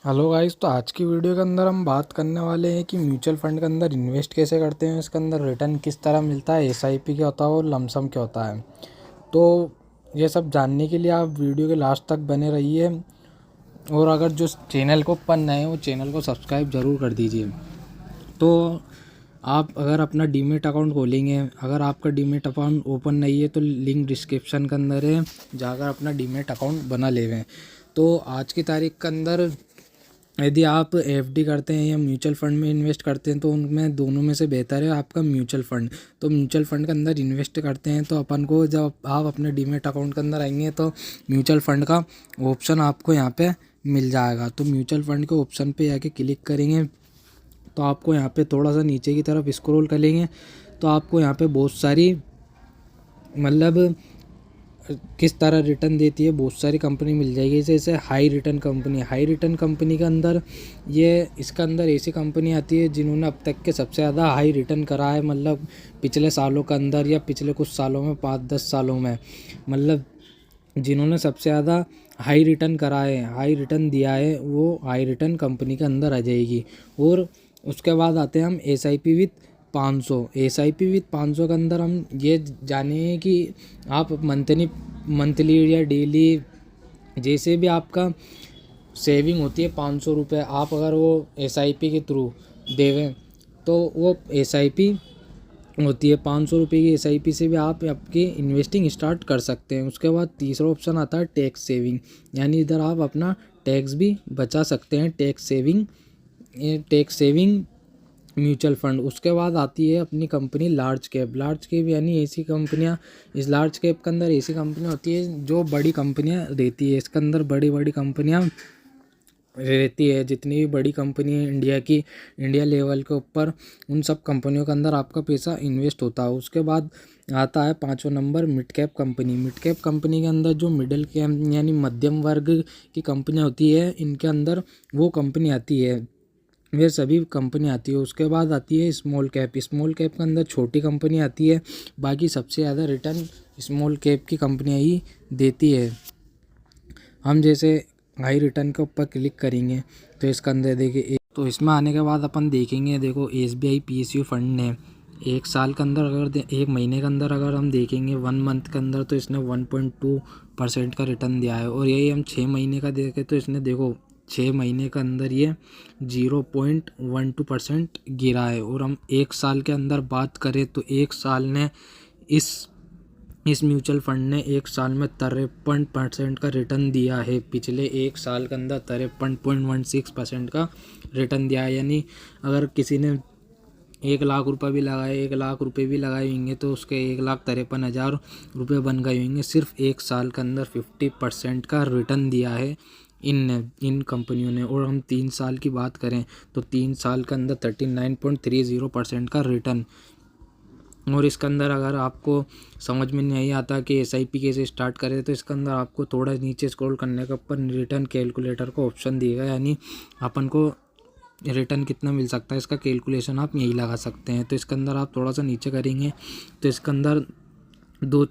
Hello guys. तो आज की वीडियो के अंदर हम बात करने वाले हैं कि म्यूचुअल फंड के अंदर इन्वेस्ट कैसे करते हैं, इसके अंदर रिटर्न किस तरह मिलता है, एसआईपी क्या होता है और लमसम क्या होता है। तो ये सब जानने के लिए आप वीडियो के लास्ट तक बने रहिए। और अगर जो चैनल को पर नए हैं वो चैनल को सब्सक्राइब ज़रूर कर दीजिए। तो आप अगर अपना डीमेट अकाउंट खोलेंगे, अगर आपका डीमेट अकाउंट ओपन नहीं है तो लिंक डिस्क्रिप्शन के अंदर है, जाकर अपना डीमेट अकाउंट बना लेवें। तो आज की तारीख के अंदर यदि आप एफडी करते हैं या म्यूचुअल फंड में इन्वेस्ट करते हैं तो उनमें दोनों में से बेहतर है आपका म्यूचुअल फंड। तो म्यूचुअल फंड के अंदर इन्वेस्ट करते हैं तो अपन को जब आप अपने डीमेट अकाउंट के अंदर आएंगे तो म्यूचुअल फंड का ऑप्शन आपको यहाँ पे मिल जाएगा। तो म्यूचुअल फंड के ऑप्शन पे जाके क्लिक करेंगे तो आपको यहाँ पे थोड़ा सा नीचे की तरफ स्क्रॉल करेंगे तो आपको यहाँ पे बहुत सारी मतलब किस तरह रिटर्न देती है बहुत सारी कंपनी मिल जाएगी। जैसे हाई रिटर्न कंपनी के अंदर इसके अंदर ऐसी कंपनी आती है जिन्होंने अब तक के सबसे ज़्यादा हाई रिटर्न करा है, मतलब पिछले सालों के अंदर या पिछले कुछ सालों में 5-10 सालों में, मतलब जिन्होंने सबसे ज़्यादा हाई रिटर्न करा है, हाई रिटर्न दिया है, वो हाई रिटर्न कंपनी के अंदर आ जाएगी। और उसके बाद आते हैं हम एसआईपी विथ 500 के अंदर हम ये जानेंगे कि आप मंथली या डेली जैसे भी आपका सेविंग होती है 500 रुपये, आप अगर वो एसआईपी के थ्रू देवें तो वो एसआईपी होती है 500 रुपये की एसआईपी से भी आप आपकी इन्वेस्टिंग स्टार्ट कर सकते हैं। उसके बाद तीसरा ऑप्शन आता है टैक्स सेविंग, यानी इधर आप अपना टैक्स भी बचा सकते हैं। Tax saving mutual fund. उसके बाद आती है अपनी कंपनी लार्ज कैप यानी ऐसी कंपनियां, इस लार्ज कैप के अंदर ऐसी कंपनियां होती है जो बड़ी कंपनियां रहती है। इसके अंदर बड़ी बड़ी कंपनियां रहती है, जितनी भी बड़ी कंपनी है इंडिया लेवल के ऊपर, उन सब कंपनियों के अंदर आपका पैसा इन्वेस्ट होता है। उसके बाद आता है 5वां नंबर मिड कैप कंपनी के अंदर जो मिडिल कैप यानी मध्यम वर्ग की कंपनियां होती है, इनके अंदर वो कंपनी आती है, वे सभी कंपनी आती है। उसके बाद आती है स्मॉल कैप के अंदर छोटी कंपनी आती है। बाकी सबसे ज़्यादा रिटर्न स्मॉल कैप की कंपनियां ही देती है। हम जैसे हाई रिटर्न के ऊपर क्लिक करेंगे तो इसके अंदर देखिए, तो इसमें आने के बाद अपन देखेंगे, देखो एसबीआई पीएसयू फंड ने एक साल के अंदर एक महीने के अंदर अगर हम देखेंगे 1 मंथ के अंदर तो इसने 1.2% का रिटर्न दिया है। और यही हम 6 महीने का देखें तो इसने देखो 6 महीने के अंदर ये 0.12% गिरा है। और हम एक साल के अंदर बात करें तो एक साल ने इस इस म्यूचुअल फंड ने एक साल में 53% का रिटर्न दिया है। पिछले एक साल के अंदर 53.16% का रिटर्न दिया है। यानी अगर किसी ने 1 लाख रुपये भी लगाए 1 लाख रुपये भी लगाए होंगे तो उसके 1,53,000 रुपये बन गए होंगे। सिर्फ एक साल के अंदर 50% का रिटर्न दिया है इन कंपनियों ने। और हम 3 साल की बात करें तो 3 साल के अंदर 39.30% का रिटर्न। और इसके अंदर अगर आपको समझ में नहीं आता कि एसआईपी कैसे स्टार्ट करें तो इसके अंदर आपको थोड़ा नीचे स्क्रॉल करने के ऊपर रिटर्न कैलकुलेटर का ऑप्शन दिएगा, यानी अपन को रिटर्न कितना मिल सकता है इसका कैलकुलेशन आप यही लगा सकते हैं। तो इसके अंदर आप थोड़ा सा नीचे करेंगे तो इसके अंदर दो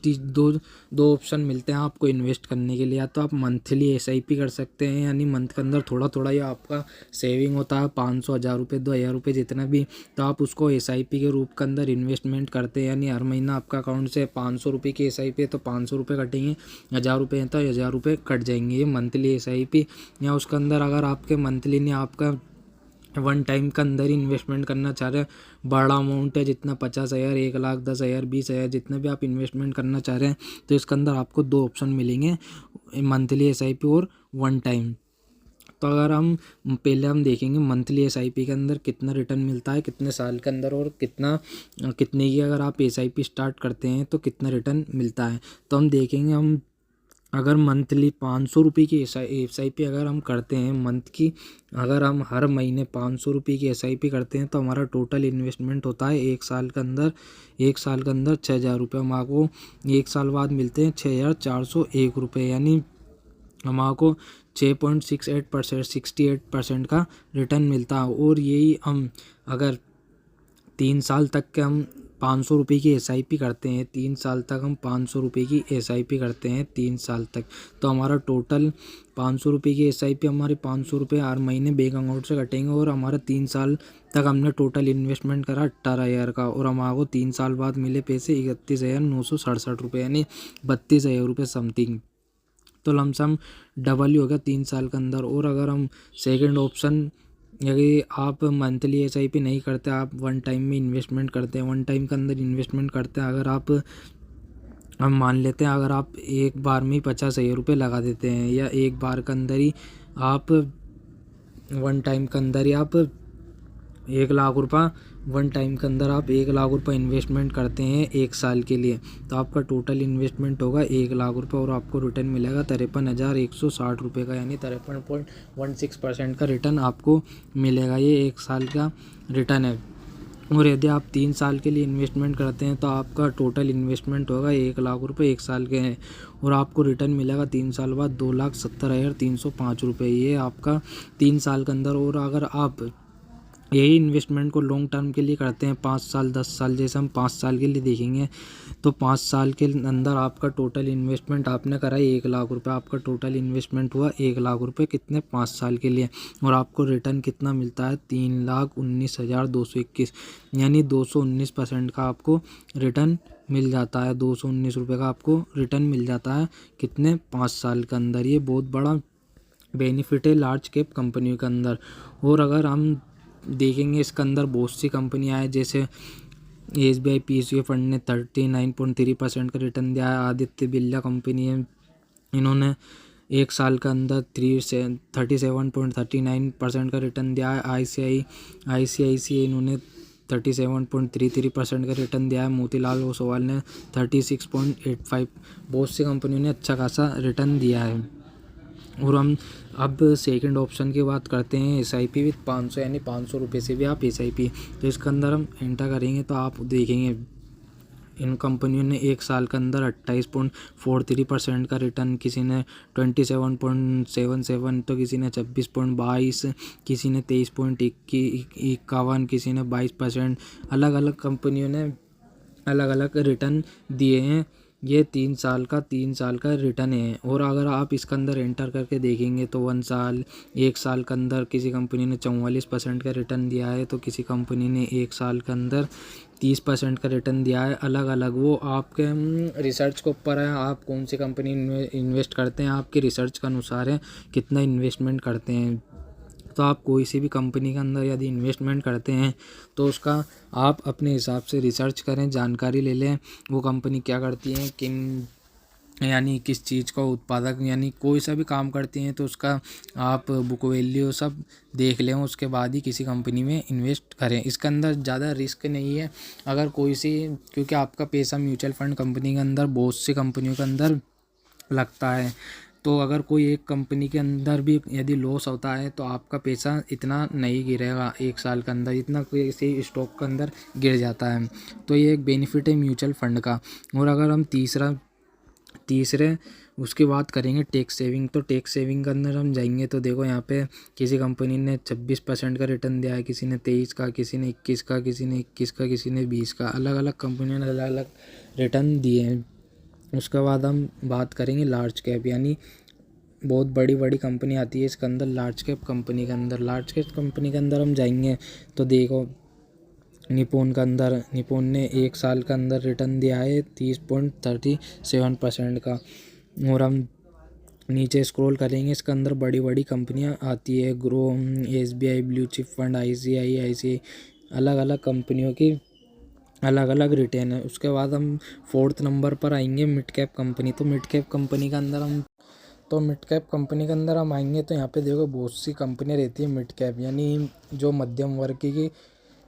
ऑप्शन मिलते हैं आपको इन्वेस्ट करने के लिए। या तो आप मंथली एसआईपी कर सकते हैं, यानी मंथ के अंदर थोड़ा थोड़ा या आपका सेविंग होता है 500, 1000 रुपये, 2000 रुपये जितना भी, तो आप उसको एसआईपी के रूप के अंदर इन्वेस्टमेंट करते हैं। यानी हर महीना आपका अकाउंट से 500 रुपये की एसआईपी है तो 500 रुपये कटेंगे, 1000 रुपये है तो 1000 रुपये कट जाएंगे। ये मंथली एसआईपी। या उसके अंदर अगर आपके मंथली ने आपका 1 टाइम के अंदर ही इन्वेस्टमेंट करना चाह रहे हैं, बड़ा अमाउंट है जितना 50,000, 1 लाख, 10,000, 20,000, जितना भी आप इन्वेस्टमेंट करना चाह रहे हैं, तो इसके अंदर आपको 2 ऑप्शन मिलेंगे, मंथली एसआईपी और 1 टाइम। तो अगर हम पहले हम देखेंगे मंथली एसआईपी के अंदर कितना रिटर्न मिलता है कितने साल के अंदर, और कितने की अगर आप एसआईपी स्टार्ट करते हैं तो कितना रिटर्न मिलता है। तो हम देखेंगे, हम अगर मंथली 500 रुपये की एसआईपी अगर हम करते हैं मंथ की, अगर हम हर महीने 500 रुपये की एसआईपी करते हैं तो हमारा टोटल इन्वेस्टमेंट होता है एक साल के अंदर 6,000 रुपये। हमारे को एक साल बाद मिलते हैं 6,401 रुपये, यानी हमारे को 68% का रिटर्न मिलता है। और यही हम अगर 3 साल तक के हम ₹500 की SIP करते हैं 3 साल तक, हम ₹500 की SIP करते हैं 3 साल तक, तो हमारा टोटल ₹500 की SIP हमारे ₹500 हर महीने बैंक अकाउंट से कटेंगे और हमारा 3 साल तक हमने टोटल इन्वेस्टमेंट करा 18,000 का और हमारे को 3 साल बाद मिले पैसे ₹31,967 यानी ₹32,000 समथिंग। तो लमसम डबल ही हो गया 3 साल के अंदर। और अगर हम सेकंड ऑप्शन, यदि आप मंथली SIP नहीं करते, आप वन टाइम में इन्वेस्टमेंट करते हैं, वन टाइम के अंदर इन्वेस्टमेंट करते हैं, अगर आप, हम मान लेते हैं अगर आप एक बार में ही ₹50,000 लगा देते हैं, या एक बार के अंदर ही आप वन टाइम के अंदर ही आप ₹1,00,000 वन टाइम के अंदर आप ₹1,00,000 इन्वेस्टमेंट करते हैं 1 साल के लिए, तो आपका टोटल इन्वेस्टमेंट होगा ₹1,00,000 और आपको रिटर्न मिलेगा ₹53,160 का, यानी 53.16% का रिटर्न आपको मिलेगा। ये 1 साल का रिटर्न है। और यदि आप 3 साल के लिए इन्वेस्टमेंट करते हैं तो आपका टोटल इन्वेस्टमेंट होगा ₹1,00,000 1 साल के हैं और आपको रिटर्न मिलेगा 3 साल बाद ₹2,70,305। ये आपका 3 साल के अंदर। और अगर आप यही इन्वेस्टमेंट को लॉन्ग टर्म के लिए करते हैं 5 साल 10 साल, जैसे हम 5 साल के लिए देखेंगे तो 5 साल के अंदर आपका टोटल इन्वेस्टमेंट आपने करा ₹1,00,000, आपका टोटल इन्वेस्टमेंट हुआ ₹1,00,000 कितने 5 साल के लिए, और आपको रिटर्न कितना मिलता है 3,19,221, यानी 219% का आपको रिटर्न मिल जाता है। ₹219 का आपको रिटर्न मिल जाता है कितने 5 साल के अंदर। ये बहुत बड़ा बेनिफिट है लार्ज कैप कंपनियों के अंदर। और अगर हम देखेंगे इसके अंदर बहुत सी कंपनियां हैं, जैसे SBI PSU फंड ने 39.3% का रिटर्न दिया है। आदित्य बिरला कंपनी है, इन्होंने 1 साल के अंदर 37.39% का रिटर्न दिया है। ICICI इन्होंने 37.33% का रिटर्न दिया है। मोतीलाल ओसवाल ने 36.85। बहुत सी कंपनियों ने अच्छा खासा रिटर्न दिया है। और हम अब सेकंड ऑप्शन की बात करते हैं SIP विथ 500, यानी ₹500 से भी आप SIP, तो इसके अंदर हम एंटर करेंगे तो आप देखेंगे इन कंपनियों ने 1 साल के अंदर 28.43% का रिटर्न, किसी ने 27.77, तो किसी ने 26.22, किसी ने 23.51, किसी ने 22%। अलग अलग कंपनियों ने अलग अलग रिटर्न दिए हैं। ये 3 साल का रिटर्न है। और अगर आप इसके अंदर एंटर करके देखेंगे तो 1 साल के अंदर किसी कंपनी ने 44% का रिटर्न दिया है, तो किसी कंपनी ने 1 साल के अंदर 30% का रिटर्न दिया है। अलग अलग वो आपके रिसर्च के ऊपर है, आप कौन सी कंपनी इन्वेस्ट करते हैं, आपके रिसर्च के अनुसार है कितना इन्वेस्टमेंट करते हैं। तो आप कोई सी भी कंपनी के अंदर यदि इन्वेस्टमेंट करते हैं तो उसका आप अपने हिसाब से रिसर्च करें, जानकारी ले लें वो कंपनी क्या करती है, यानी किस चीज़ का उत्पादक, यानी कोई सा भी काम करती हैं तो उसका आप बुक वैल्यू सब देख लें, उसके बाद ही किसी कंपनी में इन्वेस्ट करें। इसके अंदर ज़्यादा रिस्क नहीं है अगर कोई सी, क्योंकि आपका पैसा म्यूचुअल फंड कंपनी के अंदर बहुत सी कंपनियों के अंदर लगता है, तो अगर कोई एक कंपनी के अंदर भी यदि लॉस होता है तो आपका पैसा इतना नहीं गिरेगा 1 साल के अंदर, इतना किसी स्टॉक के अंदर गिर जाता है। तो ये एक बेनिफिट है म्यूचुअल फंड का। और अगर हम तीसरे उसकी बात करेंगे टैक्स सेविंग, तो टैक्स सेविंग के अंदर हम जाएंगे तो देखो यहाँ पे किसी कंपनी ने 26% का रिटर्न दिया है, किसी ने 23 का, किसी ने 21 का, किसी ने 21 का, किसी ने 20 का। अलग अलग कंपनियों ने अलग अलग रिटर्न दिए हैं। उसके बाद हम बात करेंगे लार्ज कैप, यानी बहुत बड़ी बड़ी कंपनी आती है इसके अंदर। लार्ज कैप कंपनी के अंदर हम जाएंगे तो देखो निपॉन ने 1 साल के अंदर रिटर्न दिया है 30.37% का। और हम नीचे स्क्रॉल करेंगे, इसके अंदर बड़ी बड़ी कंपनियां आती है, grow, SBI blue chip fund, ICICI, अलग अलग कंपनियों की अलग अलग रिटर्न है। उसके बाद हम 4th नंबर पर आएंगे मिड कैप कंपनी। तो मिड कैप कंपनी के अंदर हम आएंगे तो यहाँ पे देखो बहुत सी कंपनियाँ रहती है मिड कैप, यानी जो मध्यम वर्ग की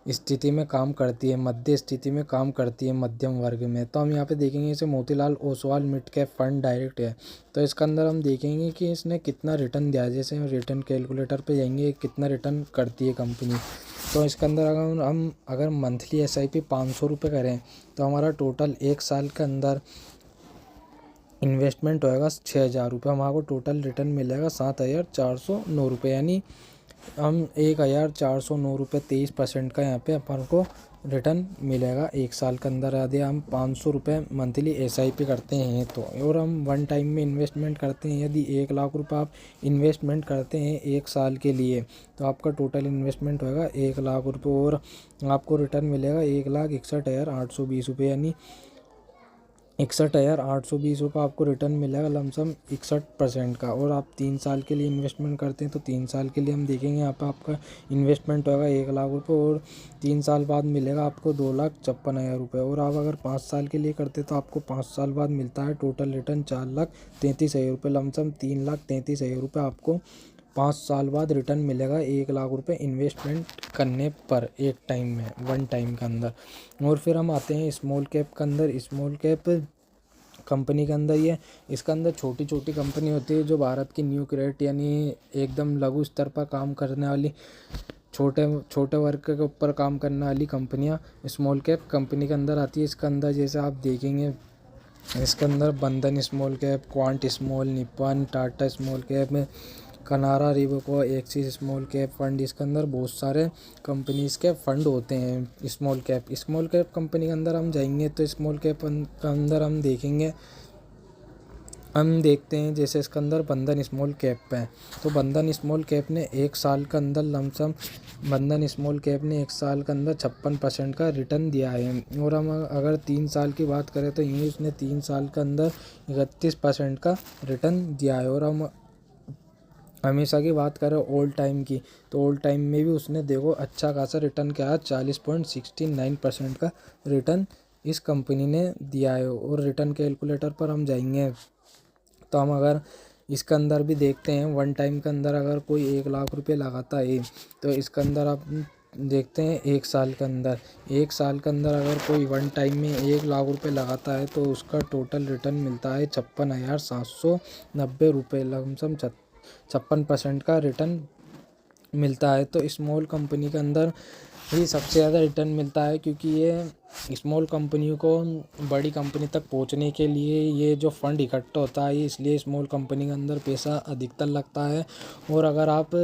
स्थिति में काम करती है, मध्य स्थिति में काम करती है मध्यम वर्ग में। तो हम यहाँ पे देखेंगे इसे Motilal Oswal mid cap fund direct है, तो इसके अंदर हम देखेंगे कि इसने कितना रिटर्न दिया है। जैसे हम रिटर्न कैलकुलेटर पे जाएंगे कितना रिटर्न करती है कंपनी, तो इसके अंदर अगर मंथली SIP ₹500 करें तो हमारा टोटल 1 साल के अंदर इन्वेस्टमेंट होएगा ₹6,000, हमारे को टोटल रिटर्न मिलेगा ₹7,409, यानी हम ₹1,409 23% का यहाँ पे अपन को रिटर्न मिलेगा 1 साल के अंदर यदि हम 500 रुपये मंथली SIP करते हैं तो। और हम वन टाइम में इन्वेस्टमेंट करते हैं, यदि 1 लाख रुपये आप इन्वेस्टमेंट करते हैं 1 साल के लिए तो आपका टोटल इन्वेस्टमेंट होगा 1 लाख रुपये और आपको रिटर्न मिलेगा 1,61,820 रुपये, यानी 61,820 रुपये आपको रिटर्न मिलेगा लमसम 61% का। और आप 3 साल के लिए इन्वेस्टमेंट करते हैं तो 3 साल के लिए हम देखेंगे यहाँ पर आपका इन्वेस्टमेंट होगा 1 लाख रुपये और 3 साल बाद मिलेगा आपको 2,56,000 रुपये। और आप अगर 5 साल के लिए करते तो आपको 5 साल बाद मिलता है टोटल रिटर्न 4,33,000 रुपये, लमसम 3,33,000 रुपये आपको 5 साल बाद रिटर्न मिलेगा 1 लाख रुपये इन्वेस्टमेंट करने पर एक टाइम में, वन टाइम के अंदर। और फिर हम आते हैं स्मॉल कैप के अंदर। स्मॉल कैप कंपनी के अंदर ये इसके अंदर छोटी छोटी कंपनी होती है जो भारत की न्यू क्रेडिट यानी एकदम लघु स्तर पर काम करने वाली छोटे छोटे वर्ग के ऊपर काम करने वाली कंपनियां स्मॉल कैप कंपनी के अंदर आती है। इसके अंदर जैसे आप देखेंगे इसके अंदर Bandhan small cap, Quant small, Nippon, Tata small cap, Canara, रिबको, एक्सिस स्मॉल कैप फंड, इसके अंदर बहुत सारे कंपनीज के फंड होते हैं स्मॉल कैप कंपनी के अंदर हम जाएंगे तो स्मॉल कैप के अंदर हम देखते हैं जैसे इसके अंदर बंधन स्मॉल कैप है तो बंधन स्मॉल कैप ने 1 साल के अंदर लमसम बंधन स्मॉल कैप ने 1 साल के अंदर 56% का रिटर्न दिया है। और हम अगर 3 साल की बात करें तो यही उसने 3 साल के अंदर 31% का रिटर्न दिया है। और हम हमेशा की बात करें ओल्ड टाइम की तो ओल्ड टाइम में भी उसने देखो अच्छा खासा रिटर्न किया है, 40.69% का रिटर्न इस कंपनी ने दिया है। और रिटर्न कैलकुलेटर पर हम जाएंगे तो हम अगर इसके अंदर भी देखते हैं वन टाइम के अंदर अगर कोई 1 लाख रुपये लगाता है तो इसके अंदर आप देखते हैं 1 साल के अंदर अगर कोई वन टाइम में 1 लाख रुपये लगाता है तो उसका टोटल रिटर्न मिलता है 56,790 रुपये, लमसम 56% का रिटर्न मिलता है। तो स्मॉल कंपनी के अंदर ही सबसे ज़्यादा रिटर्न मिलता है क्योंकि ये स्मॉल कंपनियों को बड़ी कंपनी तक पहुंचने के लिए ये जो फंड इकट्ठा होता है इसलिए स्मॉल कंपनी के अंदर पैसा अधिकतर लगता है। और अगर आप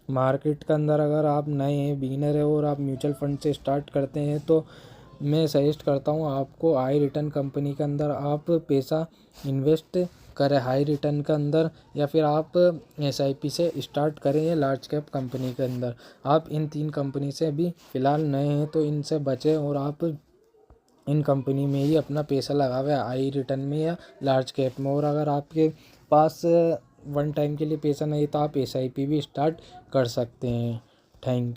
मार्केट के अंदर अगर आप नए हैं, बिगिनर है और आप म्यूचुअल फंड से स्टार्ट करते हैं तो मैं सजेस्ट करता हूँ आपको हाई रिटर्न कंपनी के अंदर आप पैसा इन्वेस्ट करें हाई रिटर्न के अंदर, या फिर आप SIP से स्टार्ट करें या लार्ज कैप कंपनी के अंदर। आप इन 3 कंपनी से अभी फ़िलहाल नए हैं तो इनसे बचें और आप इन कंपनी में ही अपना पैसा लगावे हाई रिटर्न में या लार्ज कैप में। और अगर आपके पास वन टाइम के लिए पैसा नहीं तो आप SIP भी स्टार्ट कर सकते हैं। Thank you.